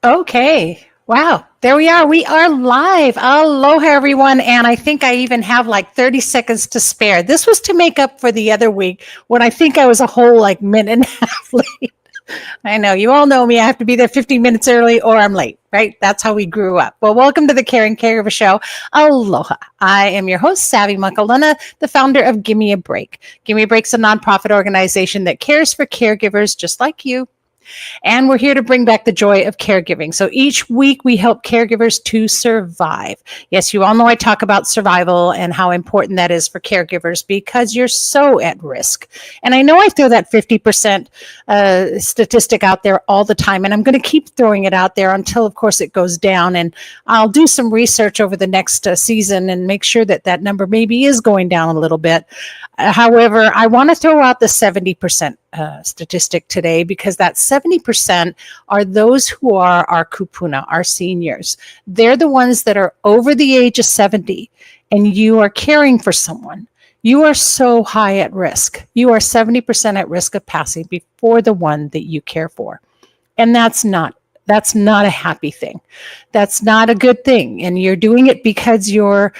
Okay. Wow. There we are. We are live. Aloha, everyone. And I think I even have like 30 seconds to spare. This was to make up for the other week when I think I was a whole like minute and a half late. I know you all know me. I have to be there 15 minutes early or I'm late, right? That's how we grew up. Well, welcome to the Caring Caregiver Show. Aloha. I am your host, Savvy Makaluna, the founder of Gimme a Break. Gimme a Break's a nonprofit organization that cares for caregivers just like you. And we're here to bring back the joy of caregiving. So each week we help caregivers to survive. Yes, you all know I talk about survival and how important that is for caregivers because you're so at risk. And I know I throw that 50% statistic out there all the time, and I'm going to keep throwing it out there until, of course, it goes down. And I'll do some research over the next season and make sure that that number maybe is going down a little bit. However, I want to throw out the 70% statistic today because that 70% are those who are our kupuna, our seniors. They're the ones that are over the age of 70 and you are caring for someone. You are so high at risk. You are 70% at risk of passing before the one that you care for. And that's not a happy thing. That's not a good thing. And you're doing it because we're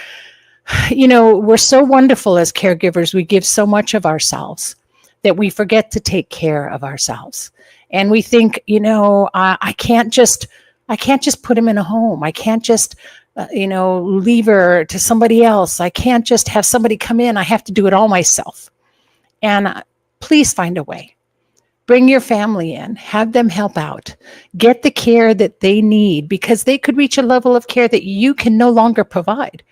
so wonderful as caregivers. We give so much of ourselves that we forget to take care of ourselves. And we think, I can't just put him in a home. I can't just, leave her to somebody else. I can't just have somebody come in. I have to do it all myself. And please find a way. Bring your family in, have them help out, get the care that they need because they could reach a level of care that you can no longer provide.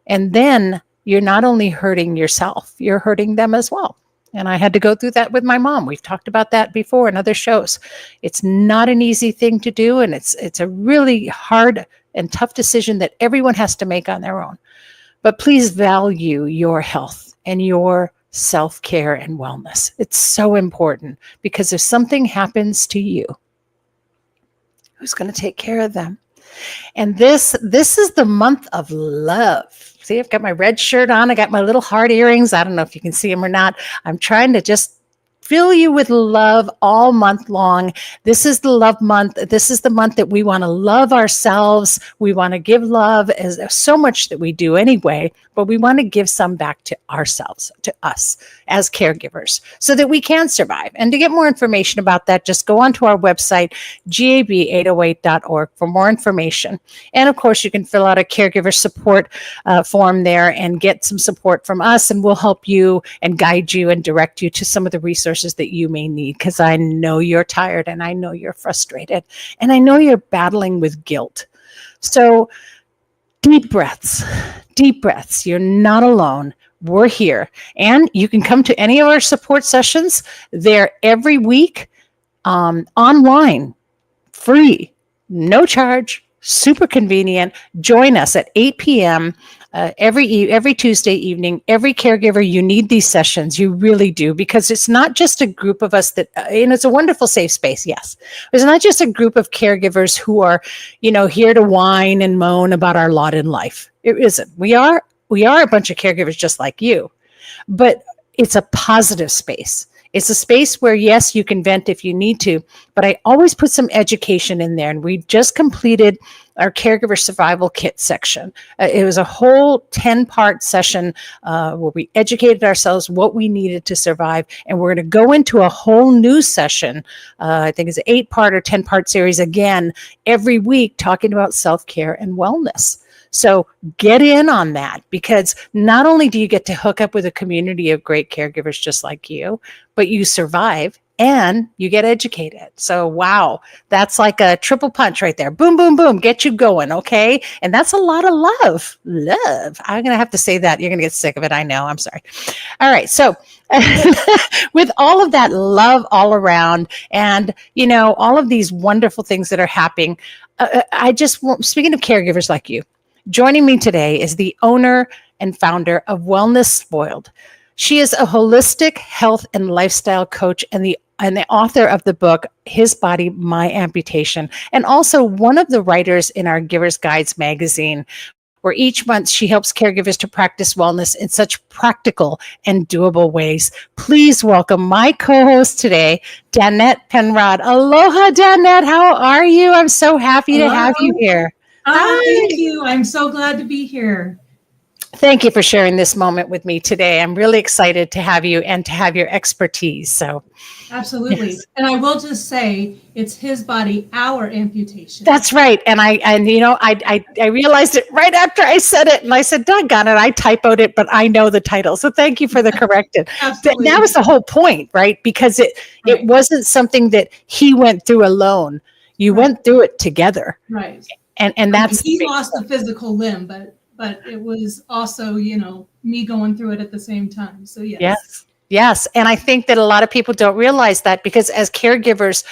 And then you're not only hurting yourself, you're hurting them as well. And I had to go through that with my mom. We've talked about that before in other shows. It's not an easy thing to do, and it's a really hard and tough decision that everyone has to make on their own. But please value your health and your self-care and wellness. It's so important because if something happens to you, who's going to take care of them? And this is the month of love. See, I've got my red shirt on. I got my little heart earrings. I don't know if you can see them or not. I'm trying to just fill you with love all month long. This is the love month. This is the month that we want to love ourselves. We want to give love as so much that we do anyway, but we want to give some back to ourselves, to us as caregivers so that we can survive. And to get more information about that, just go onto our website, gab808.org for more information. And of course, you can fill out a caregiver support form there and get some support from us, and we'll help you and guide you and direct you to some of the resources that you may need, because I know you're tired and I know you're frustrated and I know you're battling with guilt. So deep breaths. You're not alone. We're here. And you can come to any of our support sessions. They're every week online, free, no charge, super convenient. Join us at 8 p.m. Every Tuesday evening. Every caregiver, you need these sessions. You really do, because it's not just a group of us that, and it's a wonderful safe space. Yes, it's not just a group of caregivers who are, here to whine and moan about our lot in life. It isn't. We are a bunch of caregivers just like you, but it's a positive space. It's a space where, yes, you can vent if you need to, but I always put some education in there. And we just completed our caregiver survival kit section. It was a whole 10-part session where we educated ourselves what we needed to survive. And we're going to go into a whole new session. I think it's an 8-part or 10-part series again every week, talking about self-care and wellness. So get in on that, because not only do you get to hook up with a community of great caregivers just like you, but you survive and you get educated. So, wow, that's like a triple punch right there. Boom, boom, boom, get you going, okay? And that's a lot of love. I'm going to have to say that. You're going to get sick of it. I know. I'm sorry. All right. So with all of that love all around and, all of these wonderful things that are happening, speaking of caregivers like you, joining me today is the owner and founder of Wellness Spoiled. She is a holistic health and lifestyle coach and the author of the book, His Body, My Amputation, and also one of the writers in our Givers Guides magazine, where each month she helps caregivers to practice wellness in such practical and doable ways. Please welcome my co-host today, Danette Penrod. Aloha, Danette. How are you? I'm so happy to have you here. Oh, thank you. I'm so glad to be here. Thank you for sharing this moment with me today. I'm really excited to have you and to have your expertise. So, absolutely. Yes. And I will just say, it's his body, our amputation. That's right. And I realized it right after I said it, and I said, doggone it, I typoed it, but I know the title. So thank you for the correction. Absolutely. That was the whole point, right? Because it wasn't something that he went through alone. You went through it together. Right. And that's he lost the physical limb, but it was also, me going through it at the same time. So yes. And I think that a lot of people don't realize that, because as caregivers,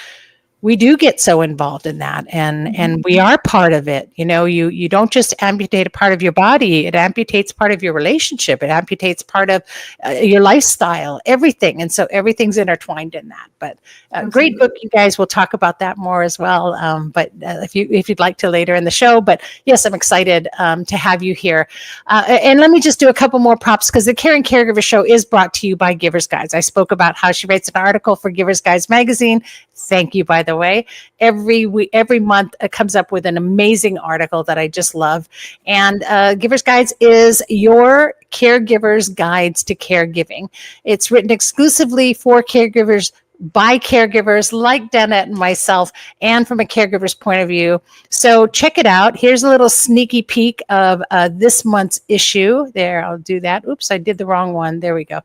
we do get so involved in that, and we are part of it. You don't just amputate a part of your body, it amputates part of your relationship, it amputates part of your lifestyle, everything. And so everything's intertwined in that. But great book, you guys. We'll talk about that more as well. But if you'd like to later in the show. But yes, I'm excited to have you here. And let me just do a couple more props, because the Caring Caregiver Show is brought to you by Givers Guides. I spoke about how she writes an article for Givers Guides magazine. Thank you, by the way. Every month it comes up with an amazing article that I just love. And Givers Guides is your caregivers' guides to caregiving. It's written exclusively for caregivers, by caregivers like Danette and myself, and from a caregiver's point of view. So check it out. Here's a little sneaky peek of this month's issue. There, I'll do that. Oops, I did the wrong one. There we go.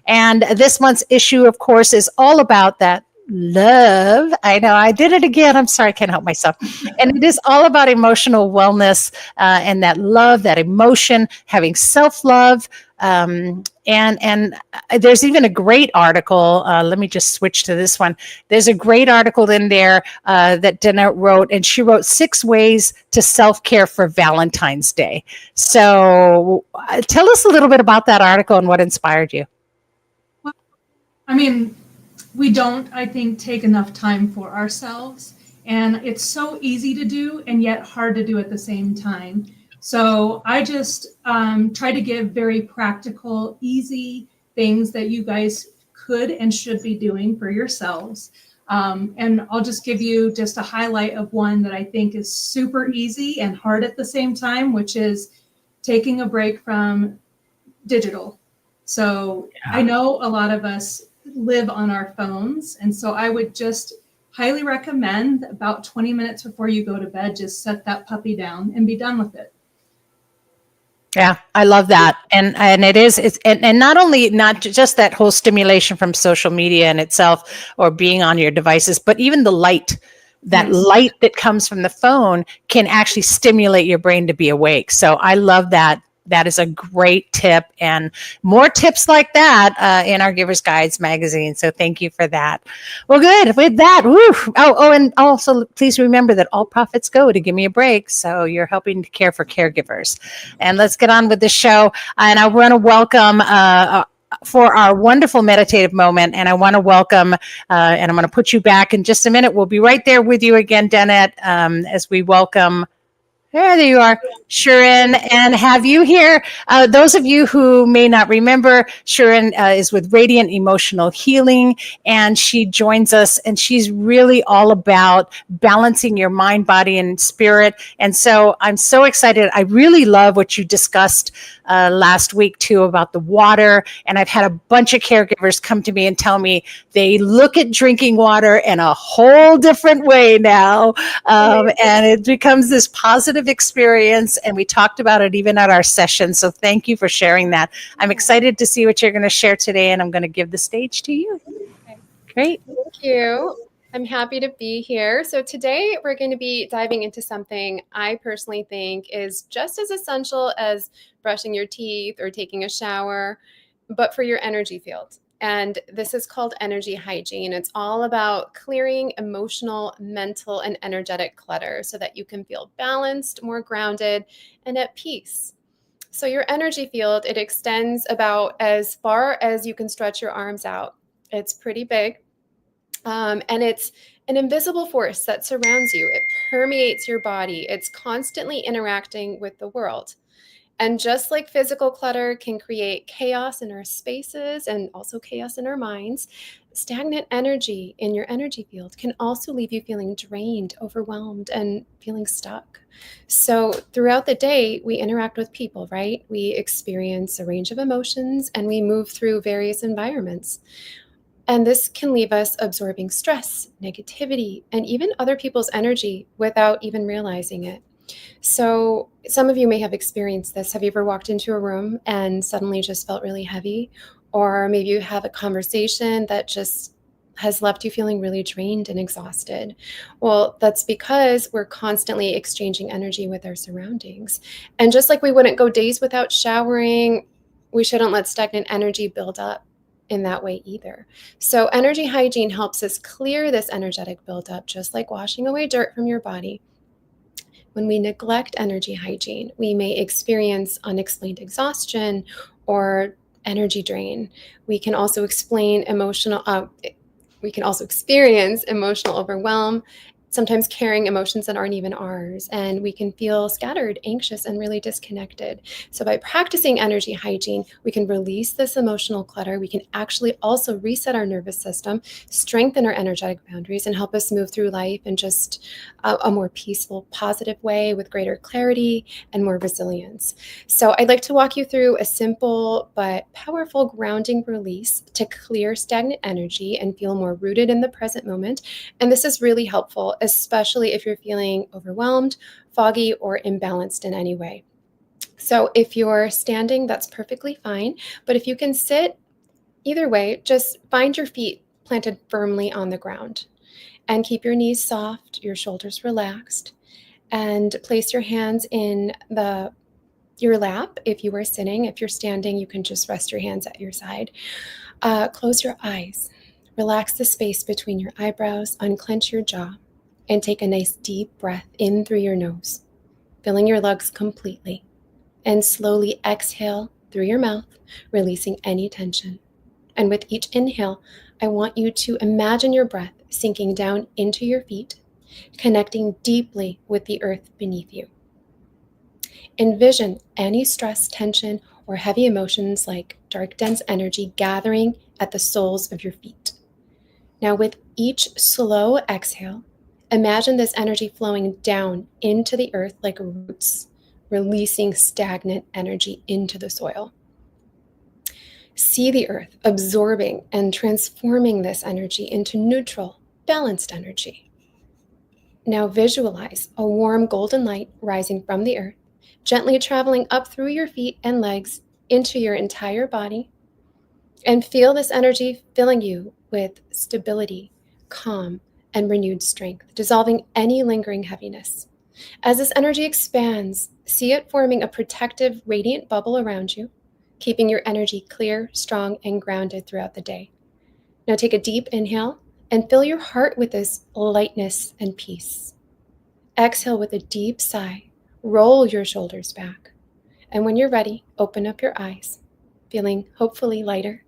And this month's issue, of course, is all about that love. I know I did it again. I'm sorry, I can't help myself. And it is all about emotional wellness and that love, that emotion, having self-love. And there's even a great article. Let me just switch to this one. There's a great article in there that Danette wrote, and she wrote 6 ways to self-care for Valentine's Day. So tell us a little bit about that article and what inspired you. Well, I mean, we don't, I think, take enough time for ourselves, and it's so easy to do and yet hard to do at the same time. So I just try to give very practical, easy things that you guys could and should be doing for yourselves. And I'll just give you just a highlight of one that I think is super easy and hard at the same time, which is taking a break from digital. So I know a lot of us live on our phones, and so I would just highly recommend about 20 minutes before you go to bed, just set that puppy down and be done with it. Yeah, I love that. And it's not just that whole stimulation from social media in itself or being on your devices, but even the light. That light that comes from the phone can actually stimulate your brain to be awake. So I love that. That is a great tip, and more tips like that in our Givers Guides magazine. So thank you for that. Well, good. With that, woo. Oh, and also please remember that all profits go to Give Me a Break. So you're helping to care for caregivers. And let's get on with the show. And I want to welcome for our wonderful meditative moment. And I want to welcome, and I'm going to put you back in just a minute. We'll be right there with you again, Danette, as we welcome. There you are, Sharon, and have you here. Those of you who may not remember, Sharon is with Radiant Emotional Healing, and she joins us, and she's really all about balancing your mind, body, and spirit. And so I'm so excited. I really love what you discussed last week too about the water. And I've had a bunch of caregivers come to me and tell me they look at drinking water in a whole different way now. And it becomes this positive experience. And we talked about it even at our session. So thank you for sharing that. I'm excited to see what you're going to share today. And I'm going to give the stage to you. Great. Thank you. I'm happy to be here. So today we're going to be diving into something I personally think is just as essential as brushing your teeth or taking a shower, but for your energy field. And this is called energy hygiene. It's all about clearing emotional, mental, and energetic clutter so that you can feel balanced, more grounded, and at peace. So your energy field, it extends about as far as you can stretch your arms out. It's pretty big. And it's an invisible force that surrounds you. It permeates your body. It's constantly interacting with the world. And just like physical clutter can create chaos in our spaces and also chaos in our minds, stagnant energy in your energy field can also leave you feeling drained, overwhelmed, and feeling stuck. So, throughout the day, we interact with people, right? We experience a range of emotions and we move through various environments. And this can leave us absorbing stress, negativity, and even other people's energy without even realizing it. So, some of you may have experienced this. Have you ever walked into a room and suddenly just felt really heavy? Or maybe you have a conversation that just has left you feeling really drained and exhausted. Well, that's because we're constantly exchanging energy with our surroundings. And just like we wouldn't go days without showering, we shouldn't let stagnant energy build up in that way either. So, energy hygiene helps us clear this energetic buildup, just like washing away dirt from your body. When we neglect energy hygiene, we may experience unexplained exhaustion or energy drain. We can also we can also experience emotional overwhelm, sometimes carrying emotions that aren't even ours, and we can feel scattered, anxious, and really disconnected. So by practicing energy hygiene, we can release this emotional clutter. We can actually also reset our nervous system, strengthen our energetic boundaries, and help us move through life in just a more peaceful, positive way with greater clarity and more resilience. So I'd like to walk you through a simple but powerful grounding release to clear stagnant energy and feel more rooted in the present moment. And this is really helpful, especially if you're feeling overwhelmed, foggy, or imbalanced in any way. So if you're standing, that's perfectly fine. But if you can sit, either way, just find your feet planted firmly on the ground and keep your knees soft, your shoulders relaxed, and place your hands in your lap if you are sitting. If you're standing, you can just rest your hands at your side. Close your eyes. Relax the space between your eyebrows, unclench your jaw, and take a nice deep breath in through your nose, filling your lungs completely. And slowly exhale through your mouth, releasing any tension. And with each inhale, I want you to imagine your breath sinking down into your feet, connecting deeply with the earth beneath you. Envision any stress, tension, or heavy emotions like dark, dense energy gathering at the soles of your feet. Now, with each slow exhale, imagine this energy flowing down into the earth like roots, releasing stagnant energy into the soil. See the earth absorbing and transforming this energy into neutral, balanced energy. Now visualize a warm golden light rising from the earth, gently traveling up through your feet and legs into your entire body, and feel this energy filling you with stability, calm, and renewed strength, dissolving any lingering heaviness. As this energy expands, see it forming a protective, radiant bubble around you, keeping your energy clear, strong, and grounded throughout the day. Now take a deep inhale and fill your heart with this lightness and peace. Exhale with a deep sigh, roll your shoulders back. And when you're ready, open up your eyes, feeling hopefully lighter,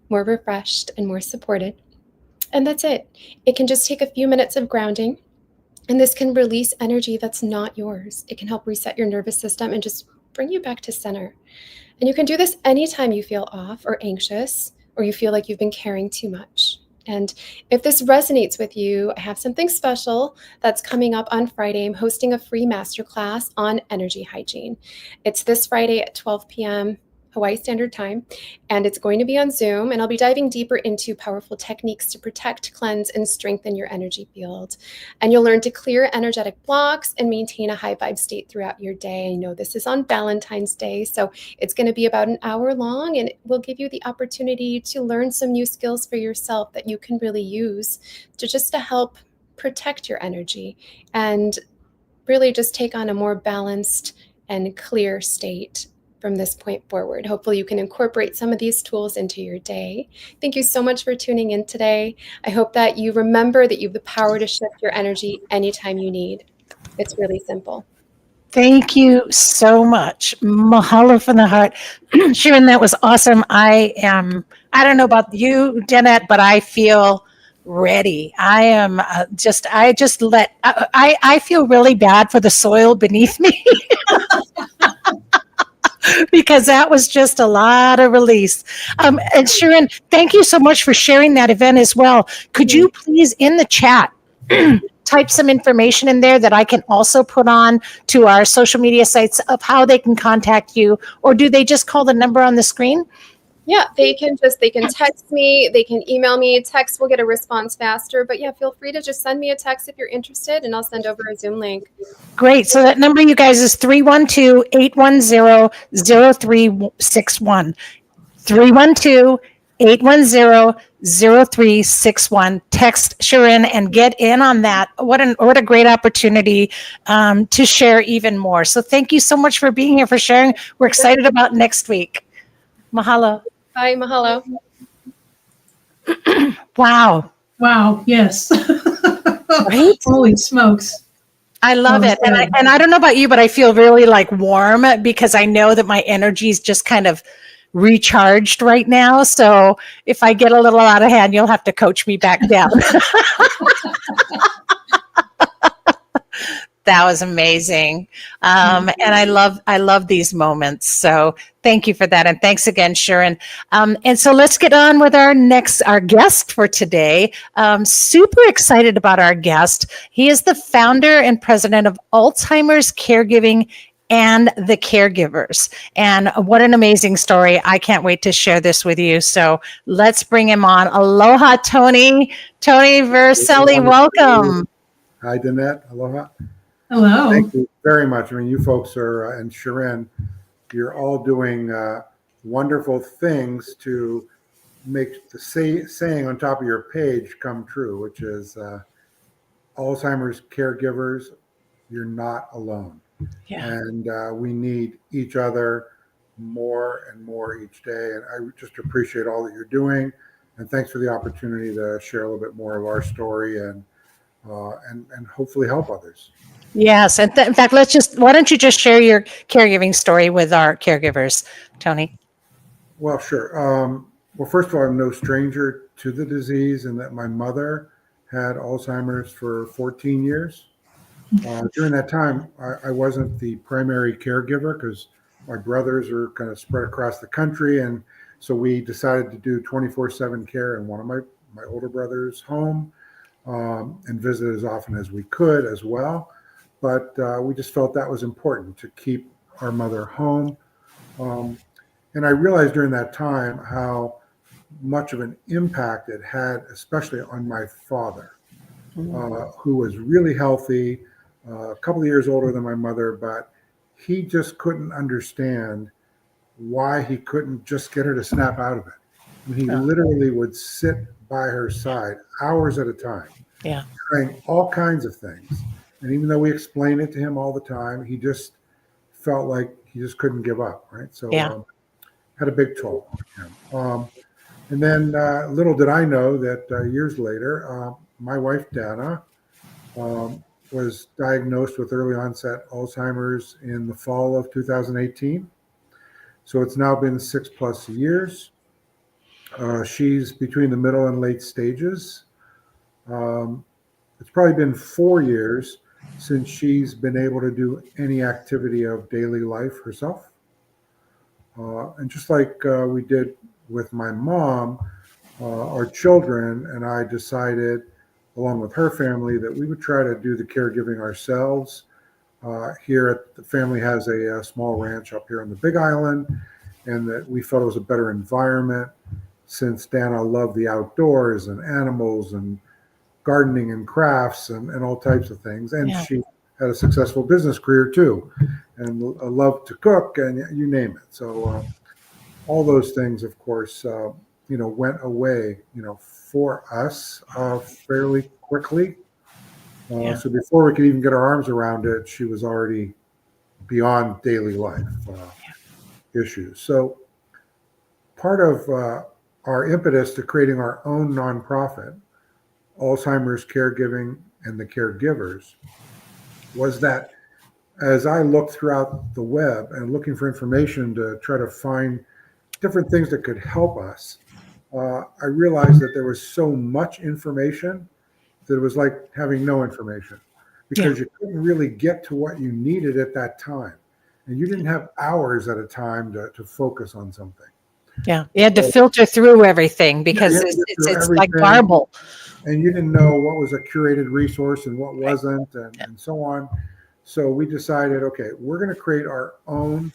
more refreshed, and more supported. And that's it. It can just take a few minutes of grounding, and this can release energy that's not yours. It can help reset your nervous system and just bring you back to center. And you can do this anytime you feel off or anxious, or you feel like you've been carrying too much. And if this resonates with you, I have something special that's coming up on Friday. I'm hosting a free masterclass on energy hygiene. It's this Friday at 12 p.m. Hawaii Standard Time, and it's going to be on Zoom, and I'll be diving deeper into powerful techniques to protect, cleanse, and strengthen your energy field. And you'll learn to clear energetic blocks and maintain a high vibe state throughout your day. I know this is on Valentine's Day, so it's going to be about an hour long, and it will give you the opportunity to learn some new skills for yourself that you can really use to help protect your energy and really just take on a more balanced and clear state from this point forward. Hopefully you can incorporate some of these tools into your day. Thank you so much for tuning in today. I hope that you remember that you have the power to shift your energy anytime you need. It's really simple. Thank you so much. Mahalo from the heart. Sharon, that was awesome. I don't know about you, Jeanette, but I feel ready. I am I feel really bad for the soil beneath me. because that was just a lot of release. And Sharon, thank you so much for sharing that event as well. Could you please, in the chat, type some information in there that I can also put on to our social media sites of how they can contact you, or do they just call the number on the screen? Yeah, they can text me, they can email me. Text will get a response faster, but yeah, feel free to just send me a text if you're interested, and I'll send over a Zoom link. Great. So that number, you guys, is 312-810-0361. 312-810-0361. Text Sharon and get in on that. What a great opportunity to share even more. So thank you so much for being here, for sharing. We're excited about next week. Mahalo. Bye, mahalo. Wow. Wow. Yes. Right? Holy smokes. I love That it. was And good. I don't know about you, but I feel really like warm because I know that my energy is just kind of recharged right now. So if I get a little out of hand, you'll have to coach me back down. That was amazing. And I love these moments. So thank you for that. And thanks again, Sharon. And so let's get on with our guest for today. Super excited about our guest. He is the founder and president of Alzheimer's Caregiving and the Caregivers. And what an amazing story. I can't wait to share this with you. So let's bring him on. Aloha, Tony. Tony Verselli, welcome. Hi, Danette. Aloha. Hello. Thank you very much. I mean, you folks are, and Sharon, you're all doing wonderful things to make the saying on top of your page come true, which is Alzheimer's Caregivers, you're not alone. Yeah. And we need each other more and more each day. And I just appreciate all that you're doing. And thanks for the opportunity to share a little bit more of our story and hopefully help others. Yes. And in fact, why don't you just share your caregiving story with our caregivers, Tony? Well, sure. Well, first of all, I'm no stranger to the disease, and that my mother had Alzheimer's for 14 years. During that time, I wasn't the primary caregiver because my brothers are kind of spread across the country. And so we decided to do 24/7 care in one of my older brother's home and visit as often as we could as well. But we just felt that was important to keep our mother home. And I realized during that time how much of an impact it had, especially on my father, who was really healthy, a couple of years older than my mother, but he just couldn't understand why he couldn't just get her to snap out of it. And he literally would sit by her side hours at a time, trying all kinds of things. And even though we explained it to him all the time, he just felt like he just couldn't give up, right? So had a big toll on him. And then little did I know that years later, my wife, Dana, was diagnosed with early onset Alzheimer's in the fall of 2018. So it's now been 6+ years. She's between the middle and late stages. It's probably been 4 years since she's been able to do any activity of daily life herself. And just like we did with my mom, our children and I decided, along with her family, that we would try to do the caregiving ourselves. Here at the family has a small ranch up here on the Big Island, and that we felt it was a better environment since Dana loved the outdoors and animals and gardening and crafts and all types of things. And she had a successful business career too, and loved to cook and you name it. So all those things, of course, went away, for us fairly quickly. So before we could even get our arms around it, she was already beyond daily life issues. So part of our impetus to creating our own nonprofit, Alzheimer's Caregiving and the Caregivers, was that as I looked throughout the web and looking for information to try to find different things that could help us, I realized that there was so much information that it was like having no information, because you couldn't really get to what you needed at that time. and you didn't have hours at a time to focus on something. Yeah. You had to filter through everything because You had to get through it's like everything, garble. and you didn't know what was a curated resource and what wasn't, and so on. So we decided, okay, we're going to create our own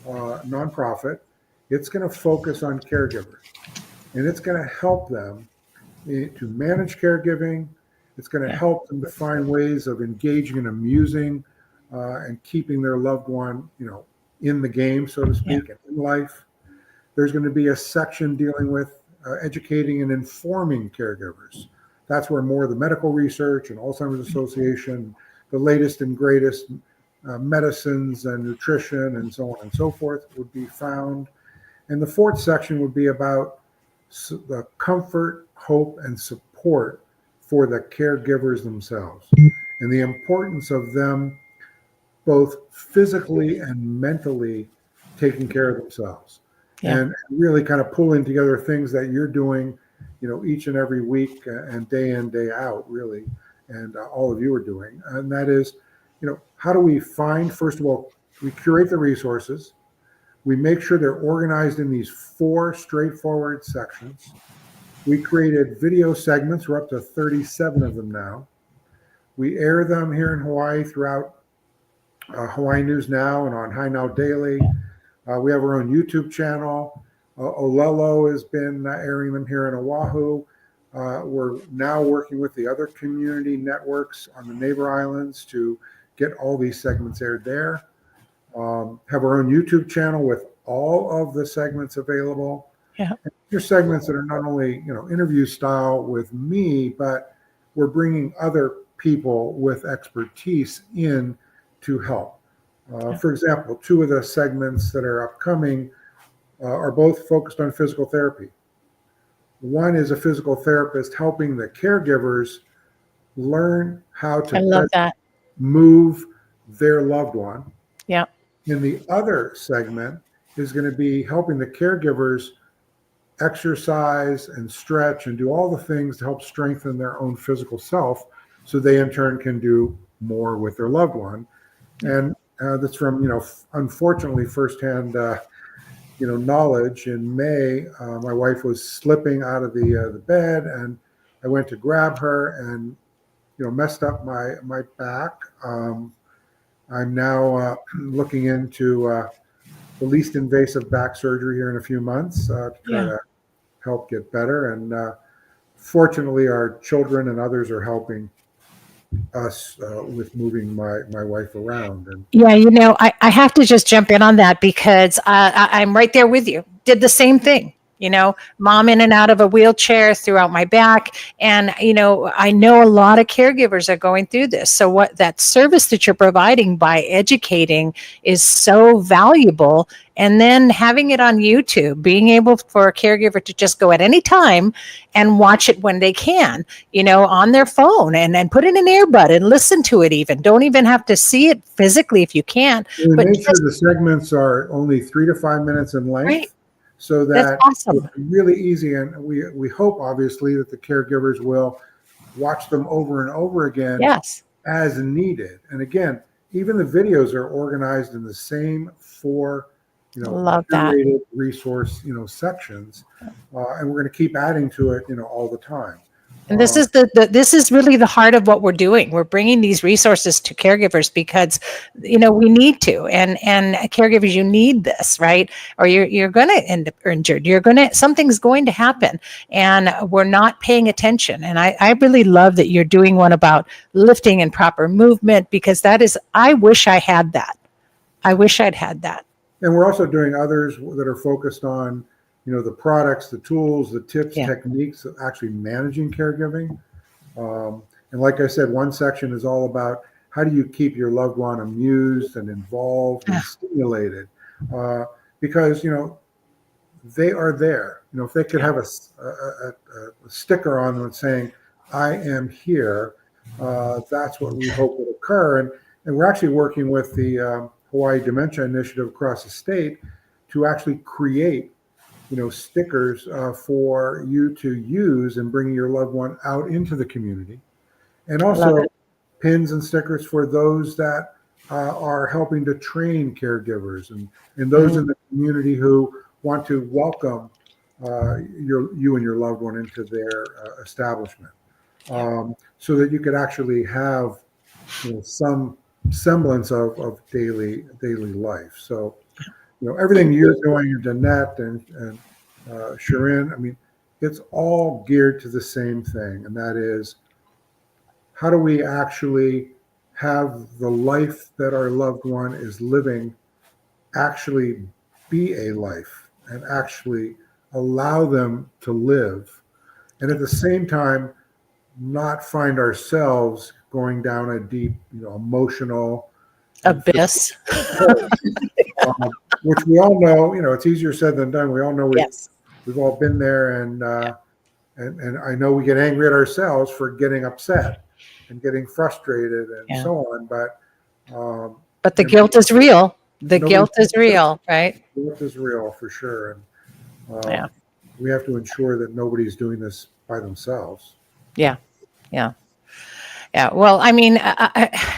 nonprofit. It's going to focus on caregivers, and it's going to help them to manage caregiving. It's going to help them to find ways of engaging and amusing and keeping their loved one, in the game, so to speak, and in life. There's going to be a section dealing with educating and informing caregivers. That's where more of the medical research and Alzheimer's Association, the latest and greatest medicines and nutrition and so on and so forth would be found. And the fourth section would be about the comfort, hope, and support for the caregivers themselves and the importance of them both physically and mentally taking care of themselves. And really kind of pulling together things that you're doing, each and every week and day in, day out, really, and all of you are doing. And that is, how do we find, first of all, we curate the resources. We make sure they're organized in these 4 straightforward sections. We created video segments. We're up to 37 of them now. We air them here in Hawaii throughout Hawaii News Now and on High Now Daily. We have our own YouTube channel. Olelo has been airing them here in Oahu. We're now working with the other community networks on the neighbor islands to get all these segments aired there. Have our own YouTube channel with all of the segments available. Yeah. And these are segments that are not only, interview style with me, but we're bringing other people with expertise in to help. For example, 2 of the segments that are upcoming are both focused on physical therapy. One is a physical therapist helping the caregivers learn how I love to that. move their loved one. Yeah. And the other segment is going to be helping the caregivers exercise and stretch and do all the things to help strengthen their own physical self so they in turn can do more with their loved one. And that's from, unfortunately, firsthand, knowledge. In May, my wife was slipping out of the bed, and I went to grab her and, messed up my back. I'm now looking into the least invasive back surgery here in a few months to try to help get better. And fortunately, our children and others are helping us with moving my wife around. And I have to just jump in on that because I'm right there with you. Did the same thing. Mom in and out of a wheelchair throughout my back. And, I know a lot of caregivers are going through this. So what that service that you're providing by educating is so valuable. And then having it on YouTube, being able for a caregiver to just go at any time and watch it when they can, on their phone and put in an earbud and listen to it even. Don't even have to see it physically if you can. But make sure the segments are only 3 to 5 minutes in length. Right. So that awesome. It's really easy. And we hope, obviously, that the caregivers will watch them over and over again as needed. And again, even the videos are organized in the same 4 love that resource sections, and we're going to keep adding to it all the time. And this is this is really the heart of what we're doing. We're bringing these resources to caregivers because we need to, and caregivers, you need this, right? Or you're going to end up injured. Something's going to happen, and we're not paying attention. And I really love that you're doing one about lifting and proper movement, because I wish I had that. I wish I'd had that. And we're also doing others that are focused on the products, the tools, the tips, techniques of actually managing caregiving. And like I said, one section is all about how do you keep your loved one amused and involved and stimulated? Because, they are there. If they could have a sticker on them saying, "I am here," that's what we hope will occur. And we're actually working with the Hawaii Dementia Initiative across the state to actually create stickers for you to use and bring your loved one out into the community. And also pins and stickers for those that are helping to train caregivers and those in the community who want to welcome you and your loved one into their establishment, so that you could actually have some semblance of daily life. So everything you're doing, Danette and Sharon, I mean, it's all geared to the same thing, and that is, how do we actually have the life that our loved one is living actually be a life and actually allow them to live, and at the same time not find ourselves going down a deep emotional and Abyss. which we all know, it's easier said than done. We all know Yes. we've all been there, and I know we get angry at ourselves for getting upset and getting frustrated and so on. But the guilt is real. The nobody- guilt is real, right? guilt is real for sure, and Yeah. we have to ensure that nobody's doing this by themselves. Yeah. Yeah. Yeah. Well, I mean,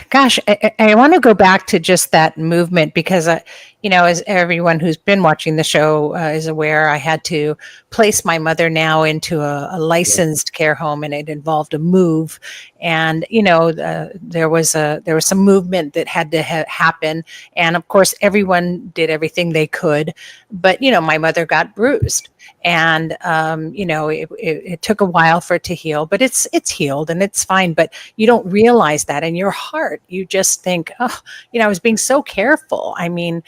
gosh, I want to go back to just that movement because, as everyone who's been watching the show is aware, I had to place my mother now into a licensed care home, and it involved a move. And there was some movement that had to happen, and of course, everyone did everything they could, but my mother got bruised. And it took a while for it to heal, but it's healed and it's fine. But you don't realize that in your heart. You just think, oh, I was being so careful. I mean,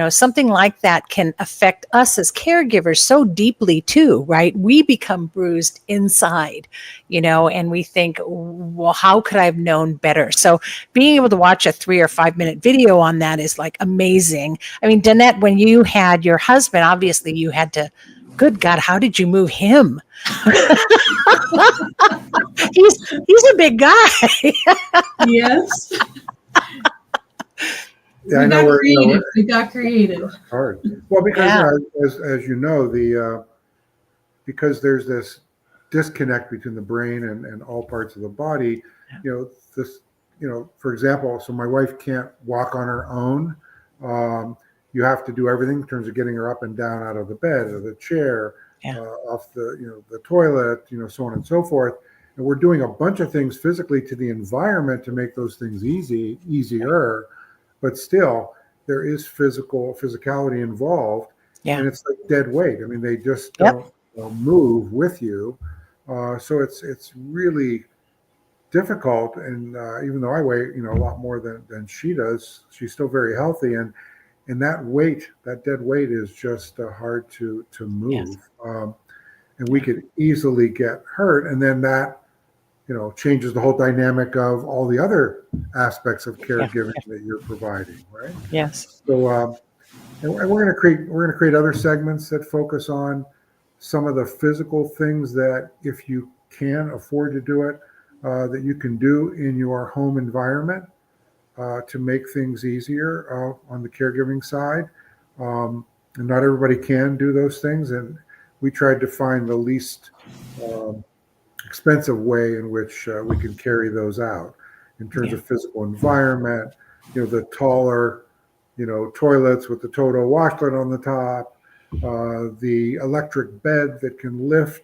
something like that can affect us as caregivers so deeply too, right? We become bruised inside, and we think, well, how could I have known better? So being able to watch a 3 or 5 minute video on that is like amazing. I mean, Danette, when you had your husband, obviously you had to. Good God, how did you move him? he's a big guy. Yes. Yeah, I know we got creative. Hard. Well, because Yeah. as you know, because there's this disconnect between the brain and all parts of the body. For example, so my wife can't walk on her own. You have to do everything in terms of getting her up and down out of the bed, or the chair, off the toilet, so on and so forth. And we're doing a bunch of things physically to the environment to make those things easier, but still there is physicality involved, and it's like dead weight. I mean, they just don't move with you, so it's really difficult. And even though I weigh a lot more than she does, she's still very healthy, and that dead weight is just hard to move. Yes. And we could easily get hurt. And then that, changes the whole dynamic of all the other aspects of caregiving that you're providing, right? Yes. So, and we're going to create other segments that focus on some of the physical things that, if you can afford to do it, that you can do in your home environment. To make things easier on the caregiving side. And not everybody can do those things. And we tried to find the least expensive way in which we can carry those out in terms of physical environment, the taller, toilets with the Toto washlet on the top, the electric bed that can lift,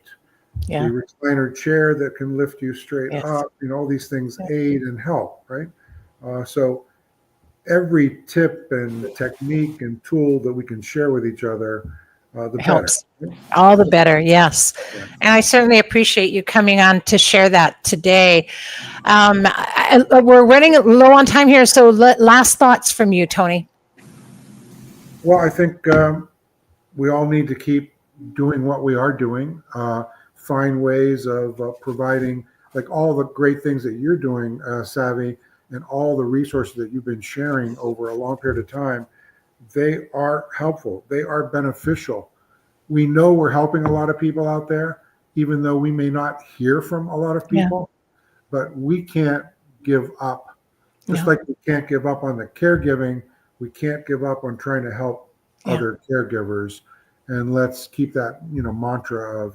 the recliner chair that can lift you straight up, all these things aid and help, right? So every tip and technique and tool that we can share with each other, the helps. better. All the better, yes. Yeah. And I certainly appreciate you coming on to share that today. We're running low on time here, so last thoughts from you, Tony. Well, I think we all need to keep doing what we are doing, find ways of providing, like all the great things that you're doing, Savvy, and all the resources that you've been sharing over a long period of time. They are helpful. They are beneficial. We know we're helping a lot of people out there, even though we may not hear from a lot of people, but we can't give up. Just like we can't give up on the caregiving, we can't give up on trying to help other caregivers. And let's keep that, mantra of,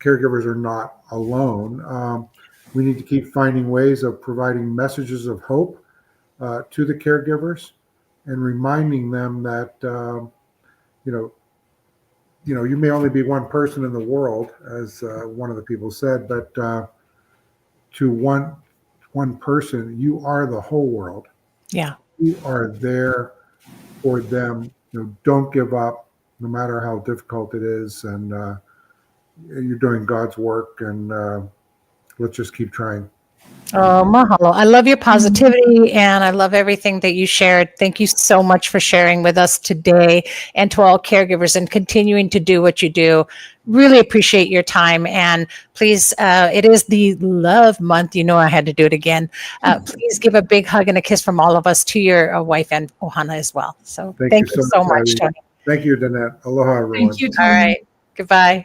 caregivers are not alone. We need to keep finding ways of providing messages of hope to the caregivers and reminding them that you know you may only be one person in the world, as one of the people said, but to one person, you are the whole world. Yeah. You are there for them. Don't give up, no matter how difficult it is, and you're doing God's work, and let's just keep trying. Oh, mahalo. I love your positivity and I love everything that you shared. Thank you so much for sharing with us today and to all caregivers and continuing to do what you do. Really appreciate your time. And please, it is the love month. You know, I had to do it again. Please give a big hug and a kiss from all of us to your wife and Ohana as well. So thank you so much, Tony. Thank you, Danette. Aloha, everyone. Thank you, Tony. All right. Goodbye.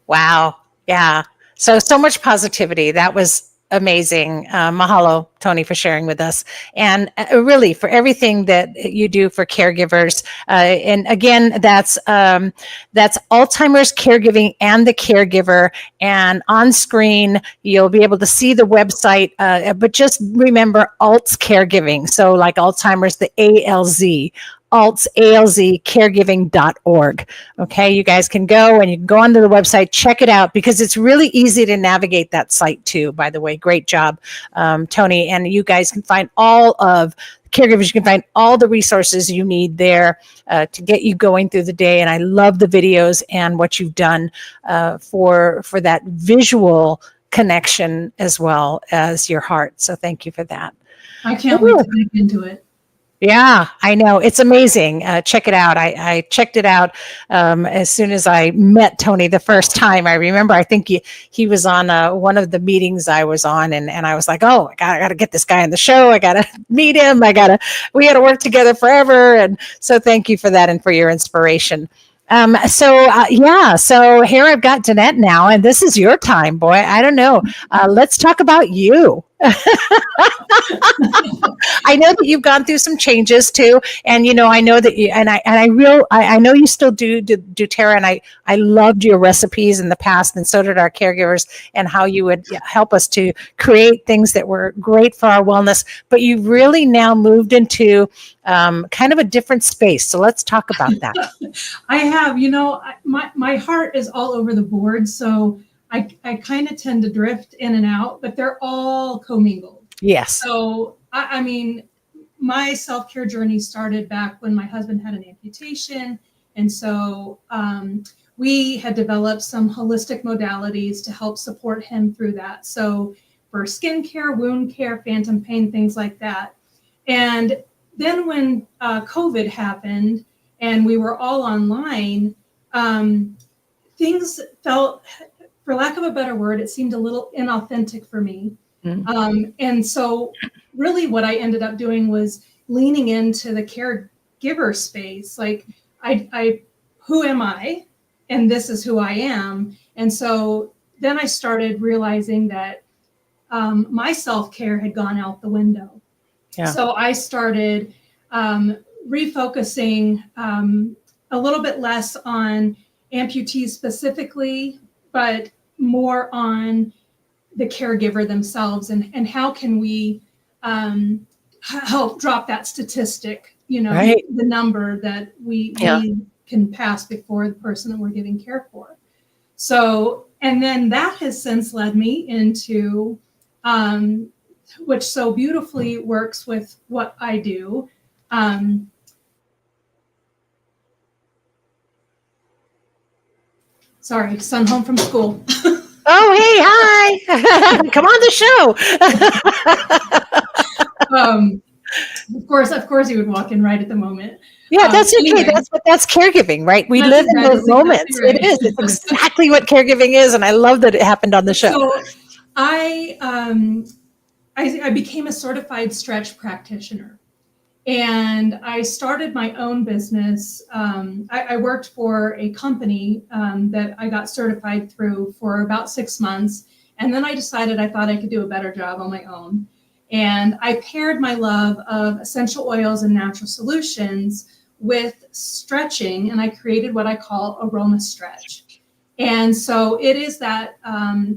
Wow. Yeah. So much positivity. That was amazing. Mahalo, Tony, for sharing with us. And really for everything that you do for caregivers. And again, that's Alzheimer's Caregiving and the Caregiver. And on screen, you'll be able to see the website. But just remember Alts Caregiving. So like Alzheimer's, the ALZ. caregiving.org. Okay, you guys can go and you can go onto the website, check it out, because it's really easy to navigate that site too, by the way. Great job, Tony. And you guys can find all of caregivers. You can find all the resources you need there to get you going through the day. And I love the videos and what you've done for that visual connection as well as your heart. So thank you for that. I can't wait to dig into it. Yeah, I know. It's amazing. Check it out. I checked it out as soon as I met Tony the first time. I remember, I think he was on one of the meetings I was on, and I was like, oh, I got to get this guy on the show. I got to meet him. We got to work together forever. And so thank you for that and for your inspiration. So here I've got Danette now, and this is your time, boy. I don't know. Let's talk about you. I know that you've gone through some changes too, and I know that you I know you still do Terra, and I loved your recipes in the past, and so did our caregivers, and how you would help us to create things that were great for our wellness. But you've really now moved into kind of a different space. So let's talk about that. I have, my heart is all over the board, so I kind of tend to drift in and out, but they're all commingled. Yes. So, I mean, my self-care journey started back when my husband had an amputation. And so we had developed some holistic modalities to help support him through that. So for skincare, wound care, phantom pain, things like that. And then when COVID happened and we were all online, things felt, for lack of a better word, it seemed a little inauthentic for me. Mm-hmm. And so really what I ended up doing was leaning into the caregiver space. Like, who am I? And this is who I am. And so then I started realizing that my self-care had gone out the window. Yeah. So I started refocusing a little bit less on amputees specifically, but more on the caregiver themselves, and how can we help drop that statistic, right, the number that we can pass before the person that we're giving care for. So, and then that has since led me into, which so beautifully works with what I do. Sorry, son home from school. Oh, hey, hi. Come on the show. Of course he would walk in right at the moment. Yeah, that's okay. Anyway, that's caregiving, right? We live in those moments. Exactly right. It is. It's exactly what caregiving is. And I love that it happened on the show. So I became a certified stretch practitioner. And I started my own business. I worked for a company that I got certified through for about 6 months. And then I decided I thought I could do a better job on my own. And I paired my love of essential oils and natural solutions with stretching. And I created what I call Aroma Stretch. And so it is that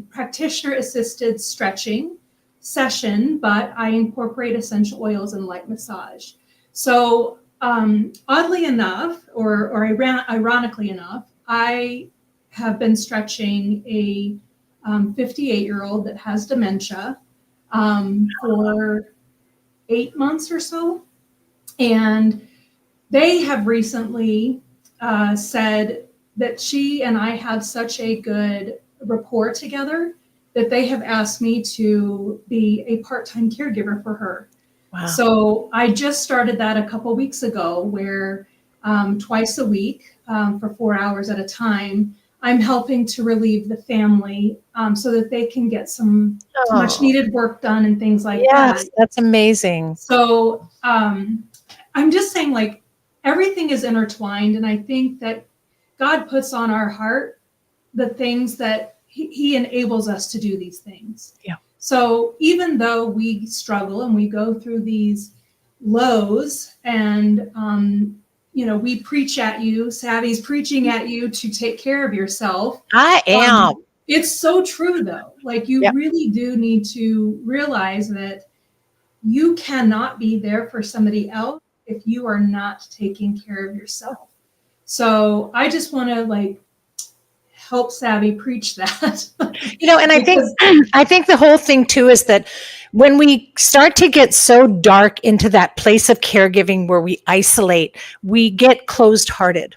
practitioner-assisted stretching session, but I incorporate essential oils and light massage. So oddly enough, or ironically enough, I have been stretching a 58-year-old that has dementia for 8 months or so. And they have recently said that she and I have such a good rapport together that they have asked me to be a part-time caregiver for her. Wow. So I just started that a couple weeks ago, where twice a week for 4 hours at a time, I'm helping to relieve the family so that they can get some much needed work done and things like that. Yes, that's amazing. So I'm just saying, like, everything is intertwined. And I think that God puts on our heart the things that he enables us to do these things. Yeah. So even though we struggle and we go through these lows and, we preach at you, Savvy's preaching at you to take care of yourself. I am. It's so true, though. Like, you Yep. really do need to realize that you cannot be there for somebody else if you are not taking care of yourself. So I just want to help Savvy preach that. And I think the whole thing too is that when we start to get so dark into that place of caregiving where we isolate, we get closed-hearted.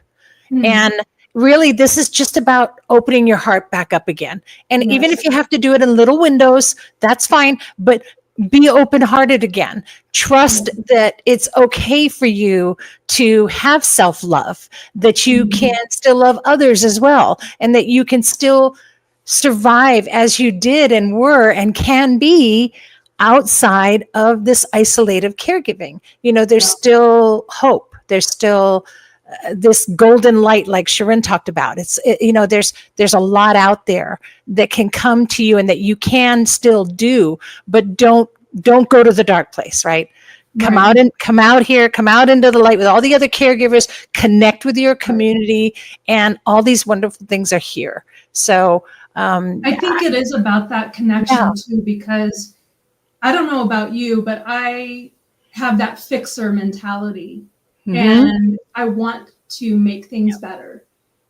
Mhm. And really, this is just about opening your heart back up again. And Yes. even if you have to do it in little windows, that's fine. But be open-hearted again. Trust that it's okay for you to have self-love, that you can still love others as well, and that you can still survive as you did and were and can be outside of this isolative caregiving. There's still hope. There's still this golden light, like Sharon talked about. There's a lot out there that can come to you and that you can still do, but don't go to the dark place, right? Come out here, come out into the light with all the other caregivers, connect with your community, and all these wonderful things are here. So I think it is about that connection too, because I don't know about you, but I have that fixer mentality. And I want to make things better.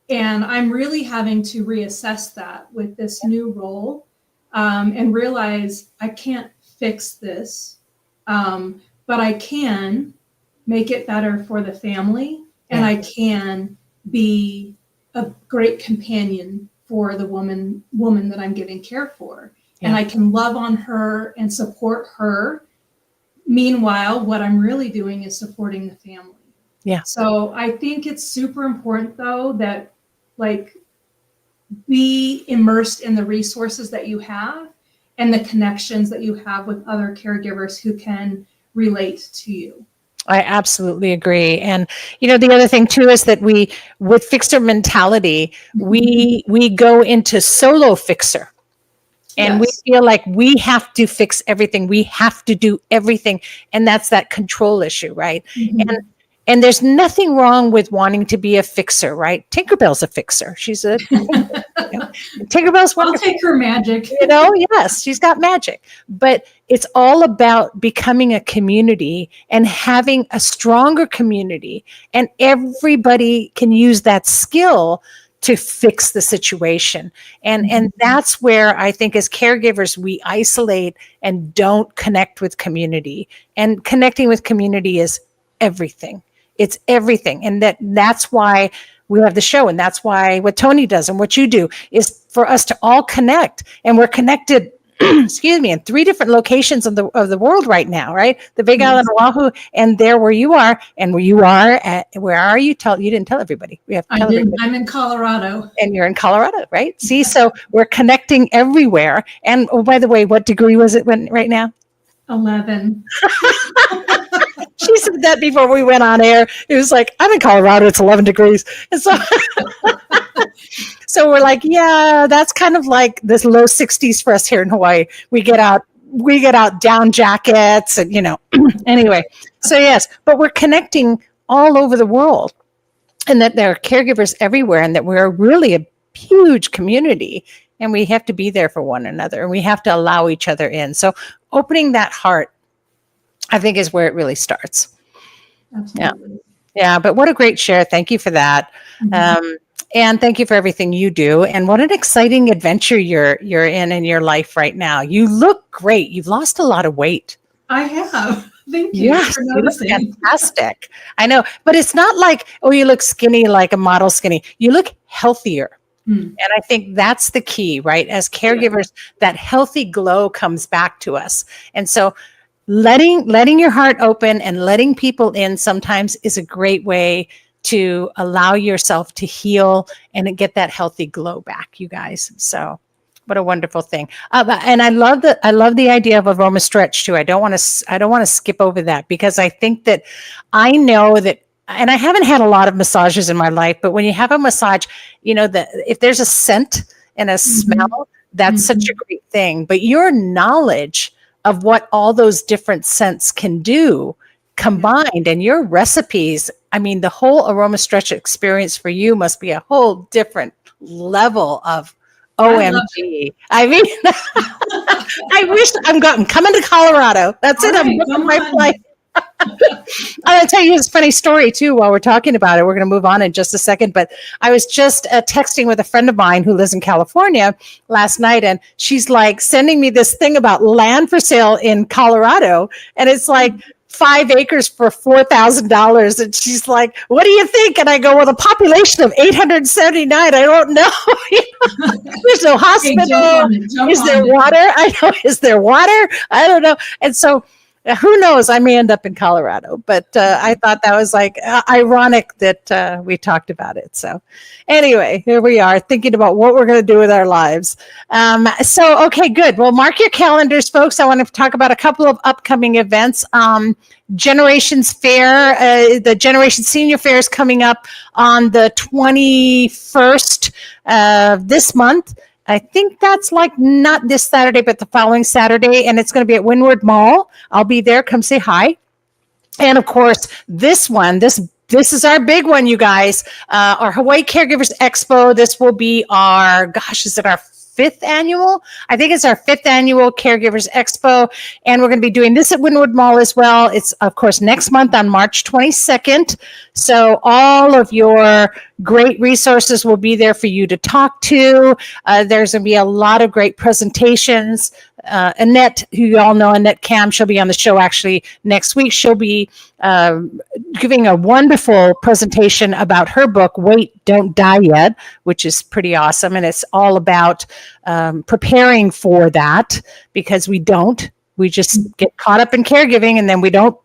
And I'm really having to reassess that with this new role and realize I can't fix this, but I can make it better for the family, and I can be a great companion for the woman that I'm giving care for. And I can love on her and support her. Meanwhile, what I'm really doing is supporting the family. Yeah. So I think it's super important, though, that be immersed in the resources that you have and the connections that you have with other caregivers who can relate to you. I absolutely agree. And, the other thing too is that with fixer mentality, we go into solo fixer. And we feel like we have to fix everything. We have to do everything. And that's that control issue, right? And there's nothing wrong with wanting to be a fixer, right? Tinkerbell's a fixer. She's a Tinkerbell's wonderful. I'll take her magic. Yes, she's got magic. But it's all about becoming a community and having a stronger community. And everybody can use that skill to fix the situation. And that's where I think as caregivers, we isolate and don't connect with community. And connecting with community is everything. It's everything. And that's why we have the show. And that's why what Tony does and what you do is for us to all connect. And we're connected, in 3 different locations of the world right now, right? The Big Island of Oahu, and there where you are, and where you are where are you? You didn't tell everybody. We have to tell everybody. I'm in Colorado. And you're in Colorado, right? See, so we're connecting everywhere. And by the way, what degree was it right now? 11. She said that before we went on air. It was like, I'm in Colorado, it's 11 degrees. And so we're like, yeah, that's kind of like this low 60s for us here in Hawaii. We get out down jackets and, anyway. So yes, but we're connecting all over the world, and that there are caregivers everywhere, and that we're really a huge community. and we have to be there for one another, and we have to allow each other in. So opening that heart, I think, is where it really starts. Absolutely. Yeah, but what a great share. Thank you for that. And thank you for everything you do. And what an exciting adventure you're in your life right now. You look great. You've lost a lot of weight. I have. Thank you Yes, for you look noticing. fantastic. I know, but it's not like, oh, you look skinny like a model skinny. You look healthier. And I think that's the key, right? As caregivers, that healthy glow comes back to us. And so letting your heart open and letting people in sometimes is a great way to allow yourself to heal and get that healthy glow back, you guys. So what a wonderful thing. And I love the idea of aroma stretch too. I don't want to skip over that, because I think that I know that, and I haven't had a lot of massages in my life, but when you have a massage, if there's a scent and a smell, that's such a great thing. But your knowledge of what all those different scents can do combined, and your recipes, I mean, the whole aroma stretch experience for you must be a whole different level of OMG. I mean, I wish I'm coming to Colorado. That's it. I'm booking my flight. I'm going to tell you this funny story too while we're talking about it. We're going to move on in just a second, but I was just texting with a friend of mine who lives in California last night, and she's like sending me this thing about land for sale in Colorado, and it's like 5 acres for $4,000. And she's like, what do you think? And I go, well, the population of 879, I don't know. There's no hospital. Is there water? I know. Is there water? I don't know. And so who knows? I may end up in Colorado, but I thought that was like ironic that we talked about it. So anyway, here we are thinking about what we're going to do with our lives. Okay, good. Well, mark your calendars, folks. I want to talk about a couple of upcoming events. Generations Fair, the Generation Senior Fair is coming up on the 21st of this month. I think that's like not this Saturday, but the following Saturday, and it's going to be at Windward Mall. I'll be there. Come say hi. And of course, this is our big one, you guys. Our Hawaii Caregivers Expo. This will be is it our 5th annual? I think it's our 5th annual Caregivers Expo. And we're going to be doing this at Windward Mall as well. It's, of course, next month on March 22nd. So all of your great resources will be there for you to talk to. There's going to be a lot of great presentations. Annette, who you all know, Annette Cam, she'll be on the show actually next week. She'll be giving a wonderful presentation about her book, Wait, Don't Die Yet, which is pretty awesome. And it's all about preparing for that, because we just get caught up in caregiving, and then we don't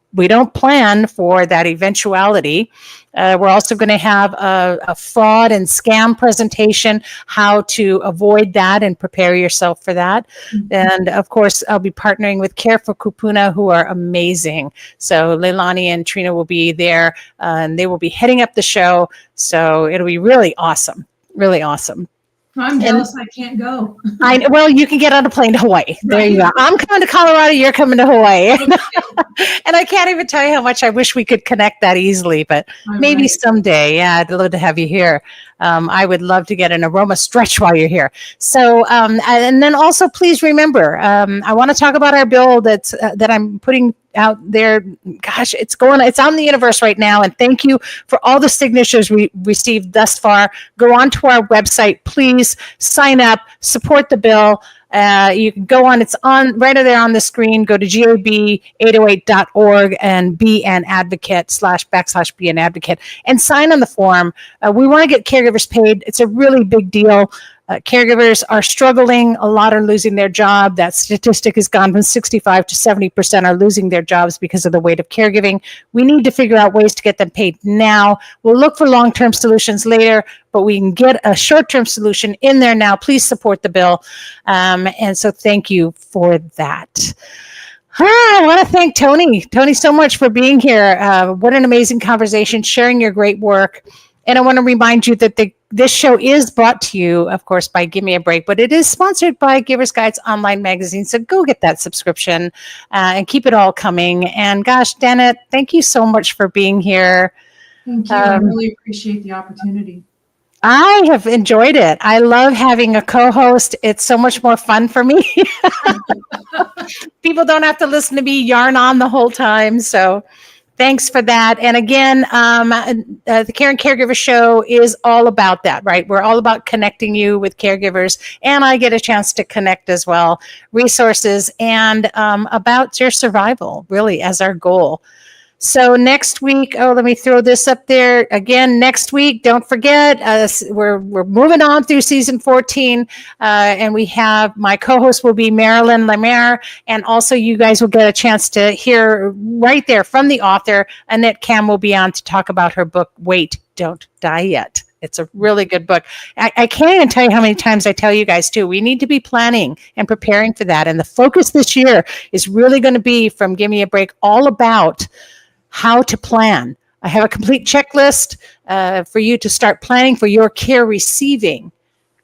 plan for that eventuality. We're also going to have a fraud and scam presentation, how to avoid that and prepare yourself for that. And of course, I'll be partnering with Care for Kupuna, who are amazing. So Leilani and Trina will be there, and they will be heading up the show. So it'll be really awesome. Really awesome. I'm jealous I can't go. Well, you can get on a plane to Hawaii. There you go. I'm coming to Colorado. You're coming to Hawaii. And I can't even tell you how much I wish we could connect that easily, but maybe someday. Yeah, I'd love to have you here. I would love to get an aroma stretch while you're here. So, and then also please remember, I want to talk about our bill that I'm putting out there. Gosh, it's out in the universe right now. And thank you for all the signatures we received thus far. Go on to our website, please sign up, support the bill. You can go on, it's on right there on the screen. Go to gab808.org and be an advocate /be an advocate and sign on the form. We want to get caregivers paid. It's a really big deal. Caregivers are struggling. A lot are losing their job. That statistic has gone from 65 to 70% are losing their jobs because of the weight of caregiving. We need to figure out ways to get them paid now. We'll look for long-term solutions later, but we can get a short-term solution in there now. Please support the bill. And so thank you for that. I want to thank Tony. Tony, so much for being here. What an amazing conversation, sharing your great work. And I want to remind you that this show is brought to you, of course, by Give Me a Break, but it is sponsored by Givers Guides Online Magazine. So go get that subscription and keep it all coming. And gosh, Janet, thank you so much for being here. Thank you. I really appreciate the opportunity. I have enjoyed it. I love having a co-host. It's so much more fun for me. People don't have to listen to me yarn on the whole time. So thanks for that. And again, the Care and Caregiver Show is all about that, right? We're all about connecting you with caregivers, and I get a chance to connect as well, resources, and about your survival, really, as our goal. So next week, let me throw this up there again. Next week, don't forget, we're moving on through season 14, and we have my co-host will be Marilyn Lemaire, and also you guys will get a chance to hear right there from the author. Annette Cam will be on to talk about her book, Wait, Don't Die Yet. It's a really good book. I can't even tell you how many times I tell you guys too, we need to be planning and preparing for that. And the focus this year is really going to be from Give Me a Break all about how to plan. I have a complete checklist for you to start planning for your care receiving,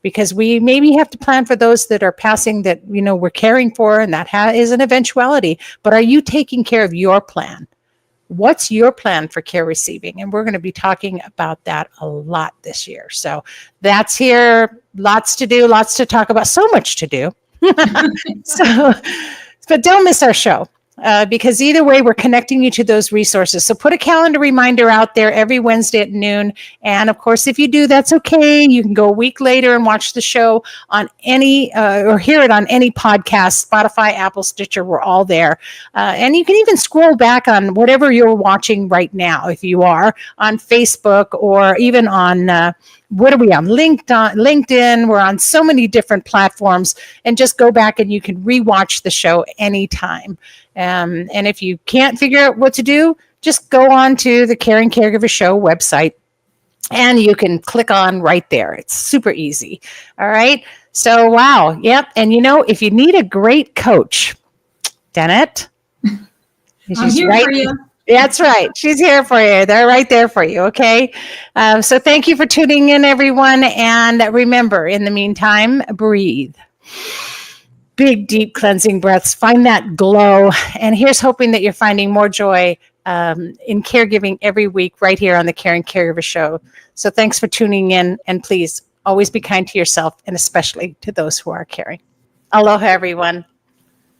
because we maybe have to plan for those that are passing that, we're caring for, and that is an eventuality. But are you taking care of your plan? What's your plan for care receiving? And we're going to be talking about that a lot this year. So that's here. Lots to do, lots to talk about, so much to do. But don't miss our show. Because either way, we're connecting you to those resources. So put a calendar reminder out there every Wednesday at noon. And of course, if you do, that's okay. You can go a week later and watch the show on any, or hear it on any podcast, Spotify, Apple, Stitcher, we're all there. And you can even scroll back on whatever you're watching right now, if you are on Facebook or even on, what are we on? LinkedIn. We're on so many different platforms, and just go back and you can rewatch the show anytime. And if you can't figure out what to do, just go on to the Care and Caregiver Show website, and you can click on right there. It's super easy. All right. So, wow. Yep. And if you need a great coach, Dennett, I'm here for you. That's right. She's here for you. They're right there for you. Okay. So thank you for tuning in, everyone. And remember, in the meantime, breathe. Big, deep cleansing breaths. Find that glow. And here's hoping that you're finding more joy in caregiving every week right here on the Care and Caregiver Show. So thanks for tuning in. And please always be kind to yourself, and especially to those who are caring. Aloha, everyone.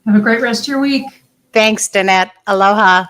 Have a great rest of your week. Thanks, Danette. Aloha.